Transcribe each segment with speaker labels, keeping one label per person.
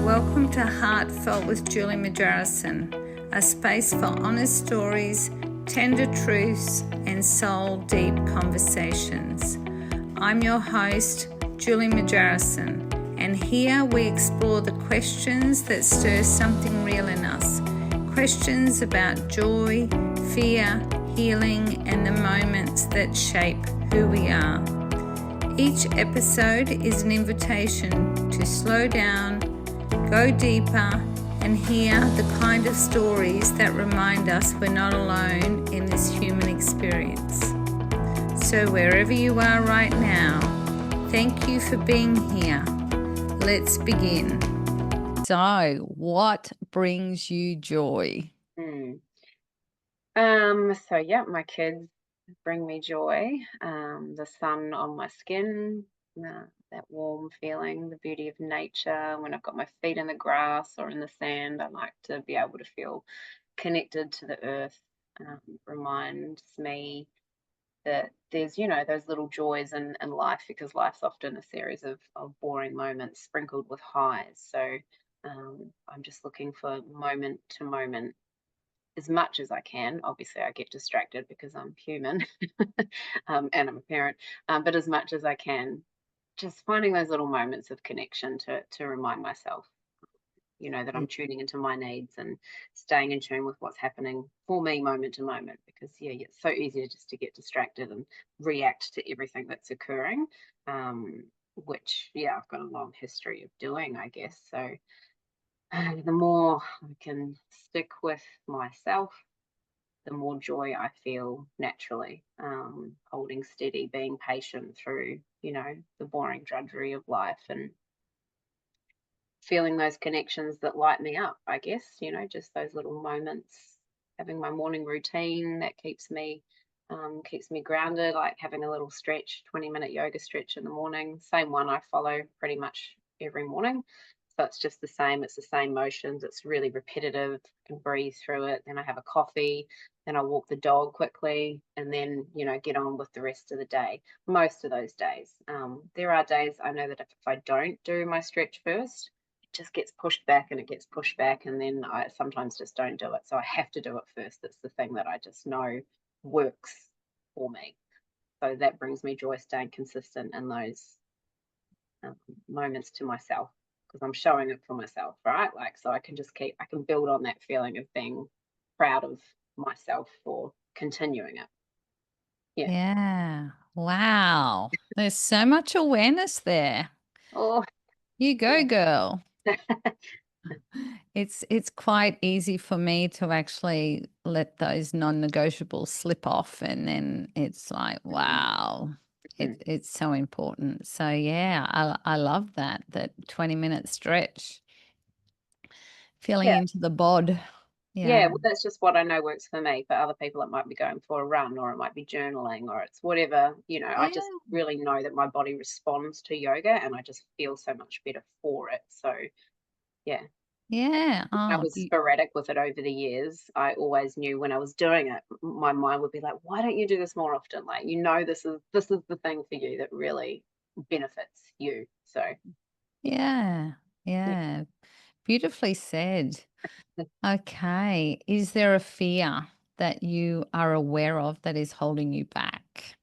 Speaker 1: Welcome to Heartfelt with Julie Majarison, a space for honest stories, tender truths, and soul-deep conversations. I'm your host, Julie Majarison, and here we explore the questions that stir something real in us. Questions about joy, fear, healing, and the moments that shape who we are. Each episode is an invitation to slow down, go deeper, and hear the kind of stories that remind us we're not alone in this human experience. So wherever you are right now, thank you for being here. Let's begin. So, what brings you joy?
Speaker 2: My kids bring me joy. The sun on my skin, that warm feeling, the beauty of nature. When I've got my feet in the grass or in the sand, I like to be able to feel connected to the earth. Reminds me that there's, those little joys in life, because life's often a series of boring moments sprinkled with highs. So I'm just looking for moment to moment as much as I can. Obviously, I get distracted because I'm human and I'm a parent, but as much as I can, just finding those little moments of connection to remind myself, that I'm tuning into my needs and staying in tune with what's happening for me moment to moment. Because it's so easy just to get distracted and react to everything that's occurring, which I've got a long history of doing, I guess. So the more I can stick with myself, the more joy I feel naturally. Holding steady, being patient through, the boring drudgery of life, and feeling those connections that light me up, I guess, just those little moments, having my morning routine that keeps me grounded, like having a little stretch, 20-minute yoga stretch in the morning, same one I follow pretty much every morning. So it's just the same, it's the same motions, it's really repetitive, I can breathe through it. Then I have a coffee, then I walk the dog quickly, and then, get on with the rest of the day. Most of those days. There are days I know that if I don't do my stretch first, it just gets pushed back and it gets pushed back, and then I sometimes just don't do it. So I have to do it first. It's the thing that I just know works for me. So that brings me joy, staying consistent in those moments to myself, because I'm showing it for myself, right? Like, so I can build on that feeling of being proud of myself for continuing it.
Speaker 1: Yeah. Wow. There's so much awareness there.
Speaker 2: Oh,
Speaker 1: You go, girl. It's quite easy for me to actually let those non-negotiables slip off, and then it's like, wow, it's so important. So I love that 20-minute stretch, feeling into the bod.
Speaker 2: Well, that's just what I know works for me. For other people, it might be going for a run, or it might be journaling, or it's whatever, I just really know that my body responds to yoga, and I just feel so much better for it. So, yeah.
Speaker 1: Yeah.
Speaker 2: I
Speaker 1: Oh,
Speaker 2: was sporadic with it over the years. I always knew when I was doing it, my mind would be like, why don't you do this more often? Like, this is the thing for you that really benefits you. So,
Speaker 1: yeah. Yeah. Beautifully said. Okay. Is there a fear that you are aware of that is holding you back?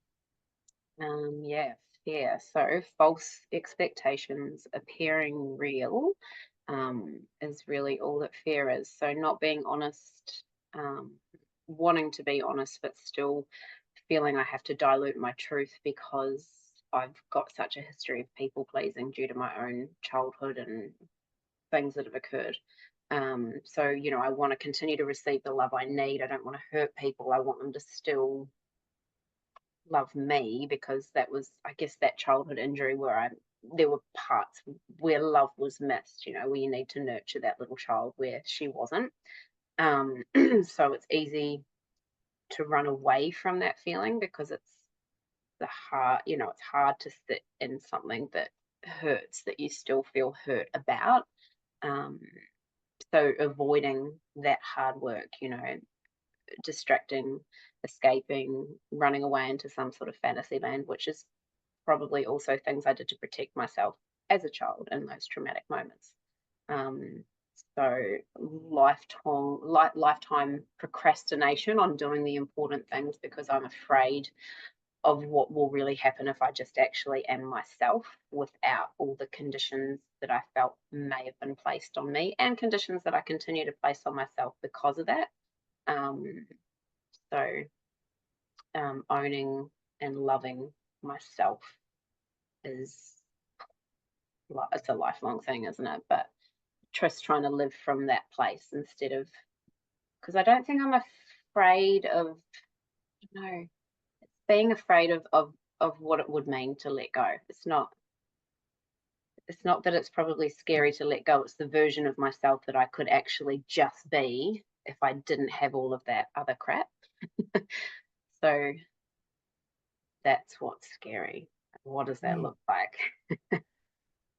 Speaker 2: So false expectations appearing real is really all that fear is. So not being honest, um, wanting to be honest, but still feeling I have to dilute my truth because I've got such a history of people pleasing due to my own childhood and things that have occurred. So, I want to continue to receive the love I need. I don't want to hurt people. I want them to still love me, because that was, I guess, that childhood injury where there were parts where love was missed, where you need to nurture that little child where she wasn't. So it's easy to run away from that feeling, because it's it's hard to sit in something that hurts, that you still feel hurt about. Um, so avoiding that hard work, distracting, escaping, running away into some sort of fantasy land, which is probably also things I did to protect myself as a child in those traumatic moments. So lifetime procrastination on doing the important things because I'm afraid of what will really happen if I just actually am myself without all the conditions that I felt may have been placed on me, and conditions that I continue to place on myself because of that. Um, so owning and loving myself is it's a lifelong thing, isn't it? But just trying to live from that place instead of, because I don't think I'm afraid of, no, being afraid of what it would mean to let go. It's not that it's probably scary to let go, it's the version of myself that I could actually just be if I didn't have all of that other crap. So that's what's scary. What does that
Speaker 1: Yeah.
Speaker 2: look like?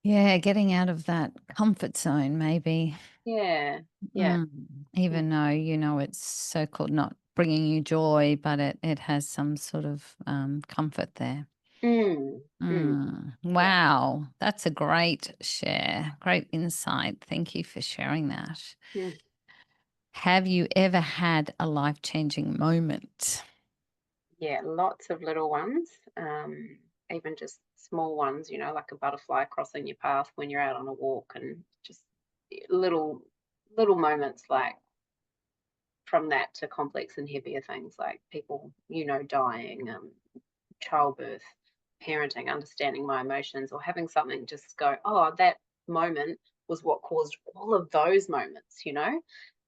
Speaker 1: Yeah, getting out of that comfort zone, maybe.
Speaker 2: Yeah, yeah,
Speaker 1: Mm.
Speaker 2: yeah.
Speaker 1: Even though you know it's so-called not bringing you joy, but it has some sort of comfort there.
Speaker 2: Mm, mm, yeah.
Speaker 1: Wow, that's a great share, great insight. Thank you for sharing that.
Speaker 2: Mm.
Speaker 1: Have you ever had a life-changing moment?
Speaker 2: Yeah, lots of little ones, even just small ones, like a butterfly crossing your path when you're out on a walk, and just little little moments like from that to complex and heavier things like people, dying, childbirth, parenting, understanding my emotions, or having something just go, oh, that moment was what caused all of those moments.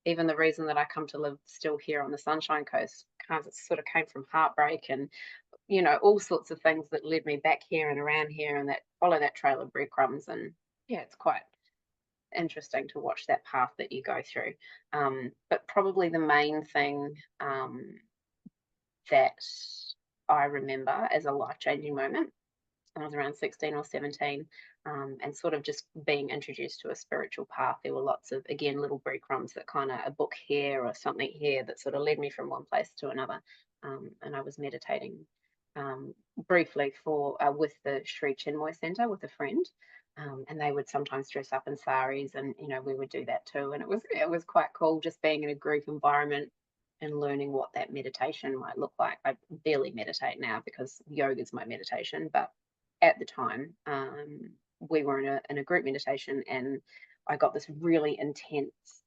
Speaker 2: Even the reason that I come to live still here on the Sunshine Coast kind of sort of came from heartbreak and all sorts of things that led me back here and around here and that follow that trail of breadcrumbs. And yeah, it's quite interesting to watch that path that you go through. But probably the main thing that I remember as a life changing moment, I was around 16 or 17, and sort of just being introduced to a spiritual path. There were lots of, again, little breadcrumbs that kind of a book here or something here that sort of led me from one place to another. And I was meditating briefly for with the Sri Chinmoy Centre with a friend. And they would sometimes dress up in saris, and we would do that too. And it was quite cool just being in a group environment and learning what that meditation might look like. I barely meditate now because yoga is my meditation, but at the time, we were in a group meditation, and I got this really intense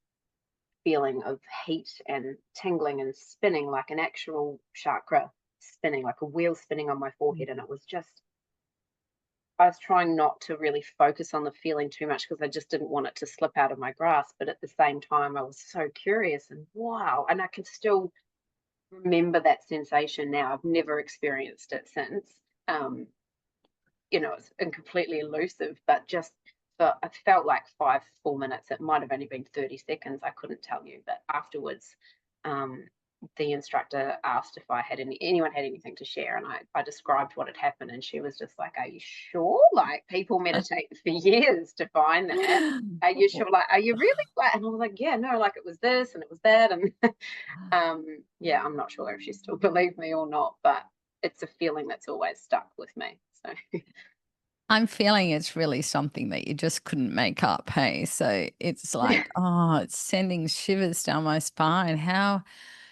Speaker 2: feeling of heat and tingling and spinning, like an actual chakra spinning, like a wheel spinning on my forehead. And it was just, I was trying not to really focus on the feeling too much because I just didn't want it to slip out of my grasp. But at the same time, I was so curious and wow. And I can still remember that sensation now. I've never experienced it since. Um, it's completely elusive, but just for I felt like 5 full minutes. It might have only been 30 seconds. I couldn't tell you. But afterwards, um, the instructor asked if anyone had anything to share, and I described what had happened, and she was just like, "Are you sure? Like people meditate for years to find that. Are you sure? Like, are you really?" Like, and I was like, "Yeah, no, like it was this and it was that," and yeah, I'm not sure if she still believed me or not, but it's a feeling that's always stuck with me. So.
Speaker 1: I'm feeling it's really something that you just couldn't make up, hey? So it's like, oh, it's sending shivers down my spine. How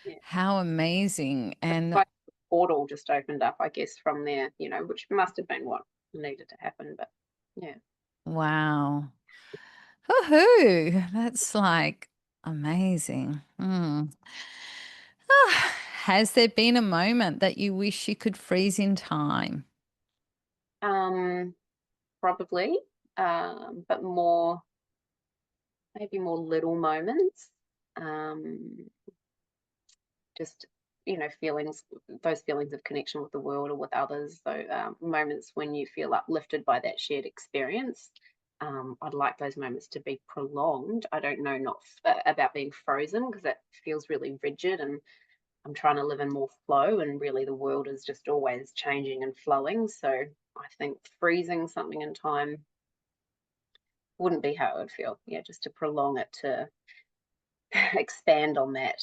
Speaker 2: Yeah.
Speaker 1: how amazing.
Speaker 2: It's
Speaker 1: And
Speaker 2: like a portal just opened up, I guess, from there, which must have been what needed to happen. But yeah.
Speaker 1: wow. Woohoo. That's like amazing. Ah, has there been a moment that you wish you could freeze in time?
Speaker 2: Um, Probably. But maybe more little moments. Um, just, feelings, those feelings of connection with the world or with others. So moments when you feel uplifted by that shared experience. I'd like those moments to be prolonged. I don't know, not about being frozen because that feels really rigid, and I'm trying to live in more flow, and really the world is just always changing and flowing. So I think freezing something in time wouldn't be how it would feel. Yeah, just to prolong it, to expand on that,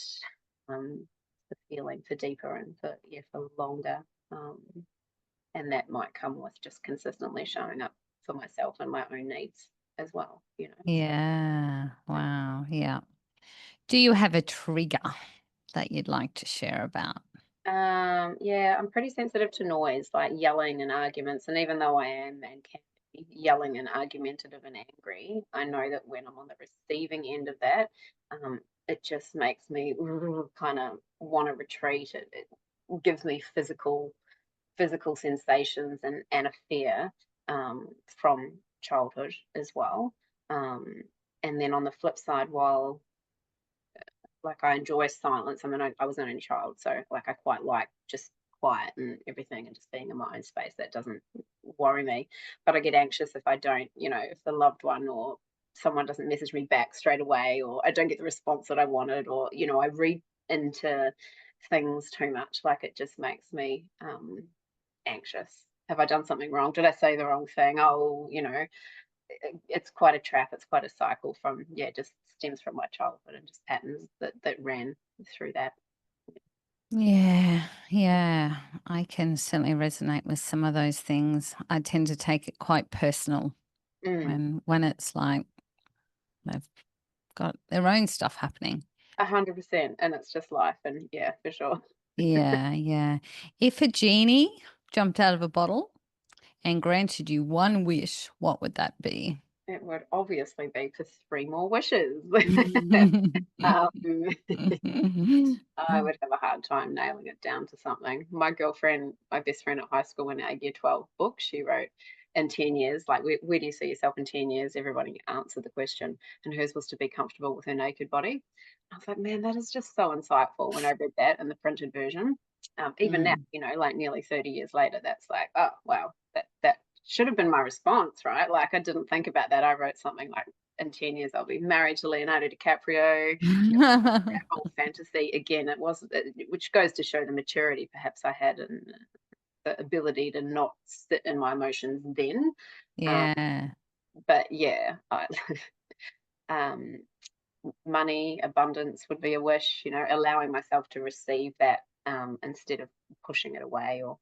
Speaker 2: the feeling for deeper and for longer. Um, and that might come with just consistently showing up for myself and my own needs. as well, you know.
Speaker 1: Yeah.
Speaker 2: So,
Speaker 1: Wow. Yeah. Do you have a trigger that you'd like to share about?
Speaker 2: yeah, I'm pretty sensitive to noise, like yelling and arguments. And even though I am and can be yelling and argumentative and angry, I know that when I'm on the receiving end of that, it just makes me kind of want to retreat. It gives me physical sensations and a fear from childhood as well. Um, and then on the flip side, while like I enjoy silence. I mean, I was an only child, so like I quite like just quiet and everything and just being in my own space. That doesn't worry me. But I get anxious if I don't, if the loved one or someone doesn't message me back straight away, or I don't get the response that I wanted, or, I read into things too much. Like it just makes me anxious. Have I done something wrong? Did I say the wrong thing? Oh, it's quite a trap. It's quite a cycle from, just stems from my childhood and just patterns that ran through that.
Speaker 1: Yeah, yeah. I can certainly resonate with some of those things. I tend to take it quite personal
Speaker 2: Mm,
Speaker 1: when it's like they've got their own stuff happening.
Speaker 2: 100%. And it's just life. And yeah, for sure.
Speaker 1: Yeah, yeah. If a genie jumped out of a bottle and granted you one wish, what would that be?
Speaker 2: It would obviously be for three more wishes. um, I would have a hard time nailing it down to something. My girlfriend, my best friend at high school, in our year 12 book, she wrote, in 10 years, like, where do you see yourself in 10 years? Everybody answered the question. And hers was to be comfortable with her naked body. I was like, man, that is just so insightful when I read that in the printed version. Even now,
Speaker 1: Mm.
Speaker 2: like nearly 30 years later, that's like, oh, wow, that should have been my response, right? Like, I didn't think about that. I wrote something like, in 10 years, I'll be married to Leonardo DiCaprio, that whole fantasy again. It was, which goes to show the maturity perhaps I had and the ability to not sit in my emotions then. Um,
Speaker 1: Yeah,
Speaker 2: but yeah, um, money, abundance would be a wish. Allowing myself to receive that instead of pushing it away or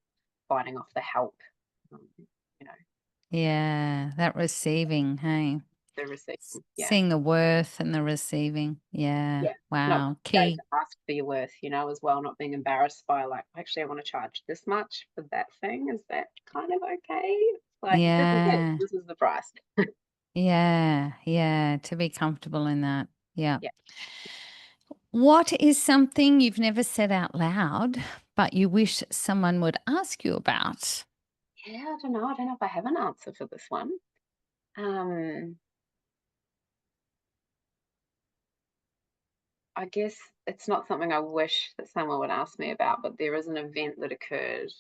Speaker 2: fighting off the help. Um, you know,
Speaker 1: yeah. That receiving, hey,
Speaker 2: the receiving. Yeah,
Speaker 1: seeing the worth and the receiving. Yeah,
Speaker 2: yeah. Not
Speaker 1: wow,
Speaker 2: afraid
Speaker 1: key.
Speaker 2: to ask for your worth, as well. Not being embarrassed by like, actually, I want to charge this much for that thing. Is that kind of okay? It's like, this is it.
Speaker 1: Yeah,
Speaker 2: This is the price.
Speaker 1: yeah, yeah. To be comfortable in that. Yeah.
Speaker 2: Yeah.
Speaker 1: What is something you've never said out loud, but you wish someone would ask you about?
Speaker 2: Yeah, I don't know. I don't know if I have an answer for this one. Um, I guess it's not something I wish that someone would ask me about, but there is an event that occurred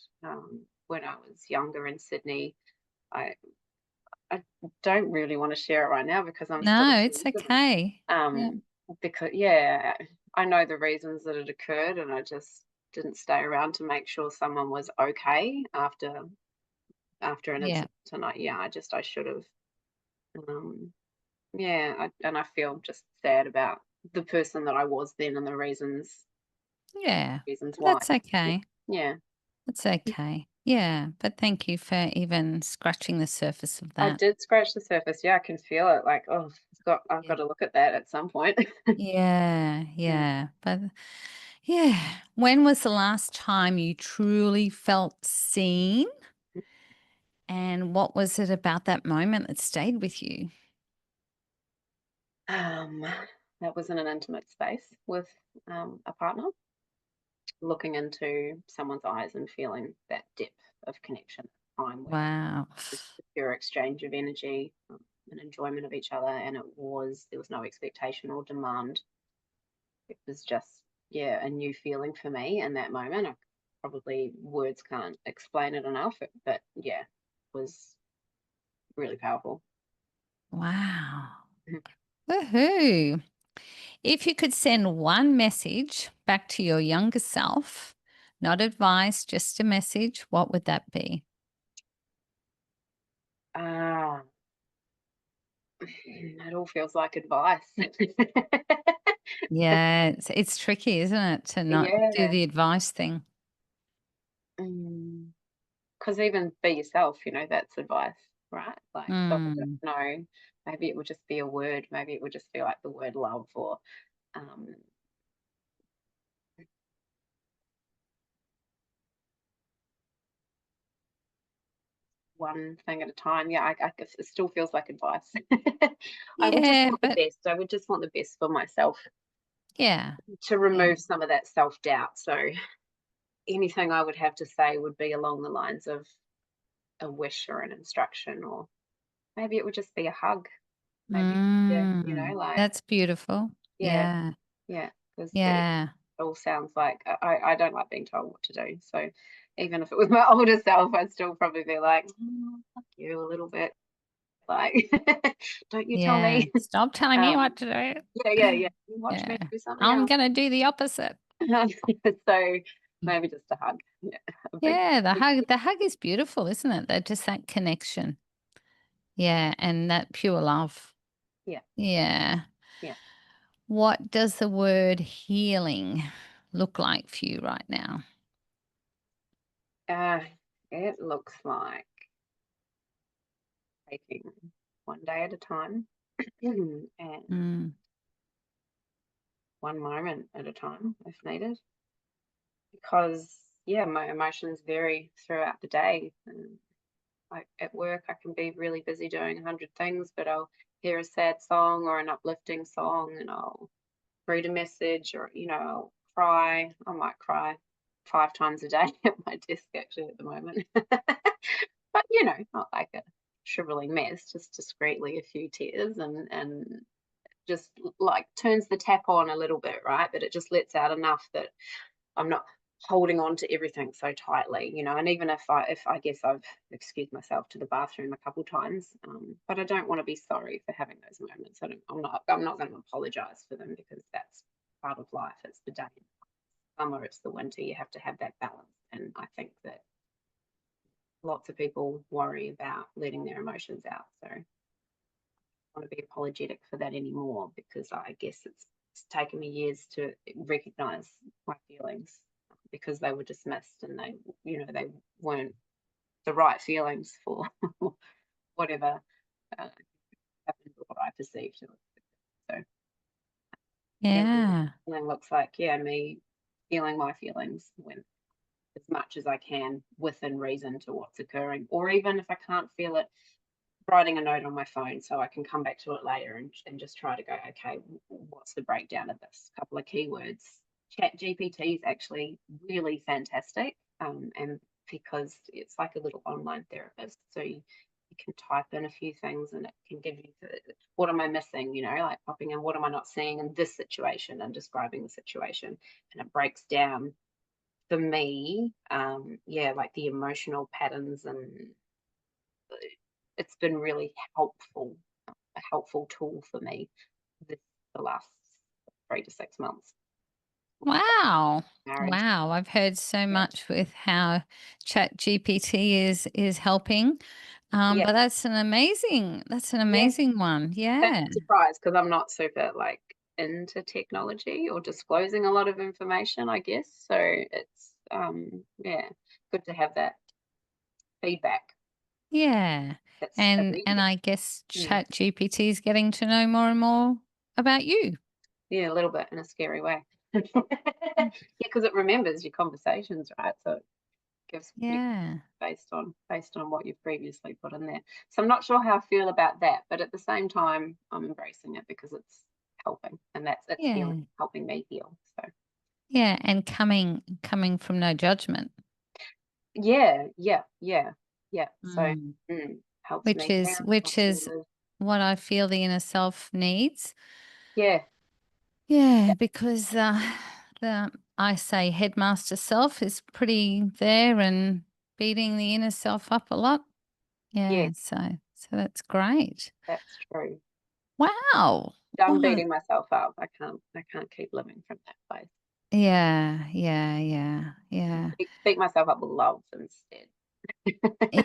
Speaker 2: when I was younger in Sydney. I don't really want to share it right now because I'm still
Speaker 1: No, it's
Speaker 2: sensitive.
Speaker 1: okay. Yeah.
Speaker 2: Um, because yeah, I know the reasons that it occurred, and I just didn't stay around to make sure someone was okay after an
Speaker 1: Yeah.
Speaker 2: incident. And I should have. Um, yeah, and I feel just sad about the person that I was then and the
Speaker 1: Yeah.
Speaker 2: reasons why.
Speaker 1: That's okay.
Speaker 2: Yeah,
Speaker 1: It's okay. Yeah. But thank you for even scratching the surface of
Speaker 2: I
Speaker 1: that.
Speaker 2: did scratch the surface. Yeah, I can feel it. Like, oh, I've got
Speaker 1: Yeah.
Speaker 2: to look at that at some point.
Speaker 1: Yeah.
Speaker 2: Mm.
Speaker 1: Yeah. But yeah. When was the last time you truly felt seen? And what was it about that moment that stayed with you?
Speaker 2: Um, that was in an intimate space with a partner, looking into someone's eyes and feeling that depth of connection time where
Speaker 1: Wow.
Speaker 2: just the pure exchange of energy and enjoyment of each other, and there was no expectation or demand. It was just, yeah, a new feeling for me in that moment. Probably words can't explain it enough, but yeah, it was really powerful.
Speaker 1: Wow. Woohoo. If you could send one message back to your younger self, not advice, just a message, what would that be?
Speaker 2: Ah, it all feels like advice.
Speaker 1: Yeah, it's tricky, isn't it, to not do
Speaker 2: Yeah.
Speaker 1: the advice thing?
Speaker 2: Because even be yourself, that's advice, right? Like, so I don't
Speaker 1: Mm,
Speaker 2: know. maybe it would just be a word. Maybe it would just be like the word love, or um, one thing at a time. Yeah, I guess it still feels like advice. I would just
Speaker 1: Yeah,
Speaker 2: want the
Speaker 1: but
Speaker 2: best. I would just want the best for myself,
Speaker 1: yeah.
Speaker 2: to
Speaker 1: Yeah.
Speaker 2: remove some of that self-doubt. So anything I would have to say would be along the lines of a wish or an instruction, or maybe it would just be a hug. Maybe, yeah, like,
Speaker 1: That's beautiful.
Speaker 2: yeah,
Speaker 1: Yeah.
Speaker 2: yeah, because it
Speaker 1: Yeah.
Speaker 2: all sounds like I don't like being told what to do. So even if it was my older self, I'd still probably be like, fuck you a little bit. Like, don't you tell
Speaker 1: Yeah.
Speaker 2: me.
Speaker 1: Stop telling me what
Speaker 2: Um,
Speaker 1: to do.
Speaker 2: yeah. You watch me
Speaker 1: Yeah.
Speaker 2: do something
Speaker 1: I'm
Speaker 2: else.
Speaker 1: gonna do the opposite.
Speaker 2: So maybe just a hug. Yeah, a big,
Speaker 1: Yeah,
Speaker 2: big,
Speaker 1: the hug is beautiful, isn't it? That just that connection. Yeah, and that pure love.
Speaker 2: yeah,
Speaker 1: Yeah.
Speaker 2: yeah.
Speaker 1: What does the word healing look like for you right now?
Speaker 2: Uh, it looks like taking one day at a time, and
Speaker 1: Mm.
Speaker 2: one moment at a time if needed. Because yeah, my emotions vary throughout the day. And like at work, I can be really busy doing 100 things, but I'll hear a sad song or an uplifting song, and I'll read a message, or I'll cry. I might cry 5 times a day at my desk actually at the moment. But not like a shriveling mess, just discreetly a few tears, and just like turns the tap on a little bit, right? But it just lets out enough that I'm not holding on to everything so tightly, and even if I guess I've excused myself to the bathroom a couple times, but I don't want to be sorry for having those moments. I'm not going to apologize for them, because that's part of life. It's the day in summer, it's the winter. You have to have that balance, and I think that lots of people worry about letting their emotions out. So I don't want to be apologetic for that anymore, because I guess it's taken me years to recognize my feelings, because they were dismissed, and they weren't the right feelings for whatever happened, or what I perceived. So yeah,
Speaker 1: Yeah.
Speaker 2: healing looks like, yeah, me feeling my feelings when as much as I can within reason to what's occurring, or even if I can't feel it, writing a note on my phone so I can come back to it later, and just try to go, okay, what's the breakdown of this? A couple of keywords. Chat GPT is actually really fantastic, and because it's like a little online therapist. So you can type in a few things, and it can give you what am I missing, like popping in what am I not seeing in this situation, and describing the situation. And it breaks down for me, yeah, like the emotional patterns, and it's been really helpful, a helpful tool for me this the last 3 to 6 months.
Speaker 1: Wow.
Speaker 2: Marriage.
Speaker 1: Wow. I've heard so
Speaker 2: Yeah.
Speaker 1: much with how Chat GPT is helping.
Speaker 2: Yeah.
Speaker 1: But that's an
Speaker 2: Yeah.
Speaker 1: amazing one.
Speaker 2: That's
Speaker 1: Yeah.
Speaker 2: a surprise, because I'm not super like into technology or disclosing a lot of information, I guess. So it's yeah, good to have that feedback.
Speaker 1: Yeah.
Speaker 2: That's
Speaker 1: And
Speaker 2: immediate.
Speaker 1: I guess
Speaker 2: Mm.
Speaker 1: Chat GPT is getting to know more and more about you.
Speaker 2: Yeah, a little bit in a scary way. Yeah, because it remembers your conversations, right? So it gives you
Speaker 1: Yeah.
Speaker 2: based on what you've previously put in there. So I'm not sure how I feel about that, but at the same time, I'm embracing it because it's helping, and it's healing,
Speaker 1: Yeah.
Speaker 2: helping me heal. So
Speaker 1: Yeah. And coming from no judgment.
Speaker 2: yeah. So
Speaker 1: Mm.
Speaker 2: helps
Speaker 1: Which
Speaker 2: me
Speaker 1: is
Speaker 2: parent,
Speaker 1: which
Speaker 2: helps me
Speaker 1: is
Speaker 2: live.
Speaker 1: what I feel the inner self needs.
Speaker 2: Yeah,
Speaker 1: Yeah, because the I say headmaster self is pretty there and beating the inner self up a lot.
Speaker 2: yeah,
Speaker 1: Yeah, so that's great.
Speaker 2: that's true.
Speaker 1: Wow.
Speaker 2: Done
Speaker 1: Well,
Speaker 2: beating myself up. I can't keep living from that place.
Speaker 1: yeah.
Speaker 2: Beat myself up with love instead.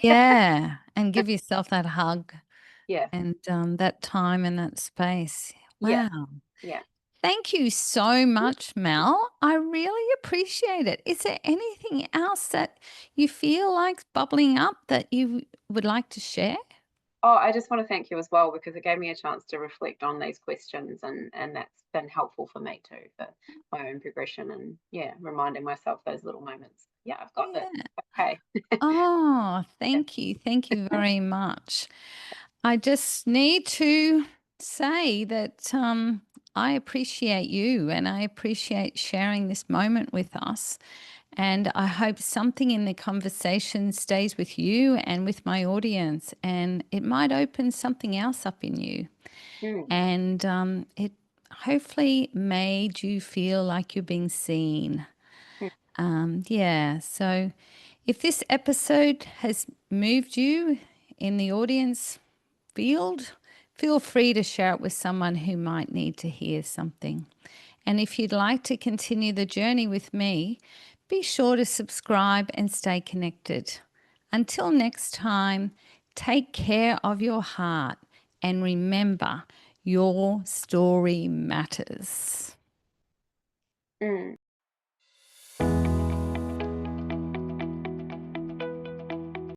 Speaker 1: Yeah, and give yourself that hug
Speaker 2: Yeah,
Speaker 1: and that time and that space.
Speaker 2: yeah,
Speaker 1: Wow.
Speaker 2: yeah.
Speaker 1: Thank you so much, Mel. I really appreciate it. Is there anything else that you feel like bubbling up that you would like to share?
Speaker 2: Oh, I just want to thank you as well, because it gave me a chance to reflect on these questions, and that's been helpful for me too, for my own progression, and yeah, reminding myself those little moments. Yeah, I've got this.
Speaker 1: Yeah.
Speaker 2: Okay.
Speaker 1: Oh,
Speaker 2: Yeah.
Speaker 1: thank you. Thank you very much. I just need to say that I appreciate you and I appreciate sharing this moment with us. And I hope something in the conversation stays with you and with my audience, and it might open something else up in you.
Speaker 2: Mm,
Speaker 1: And it hopefully made you feel like you're being seen.
Speaker 2: mm,
Speaker 1: Yeah, so if this episode has moved you in the audience field, feel free to share it with someone who might need to hear something. And if you'd like to continue the journey with me, be sure to subscribe and stay connected. Until next time, take care of your heart and remember your story matters.
Speaker 2: mm.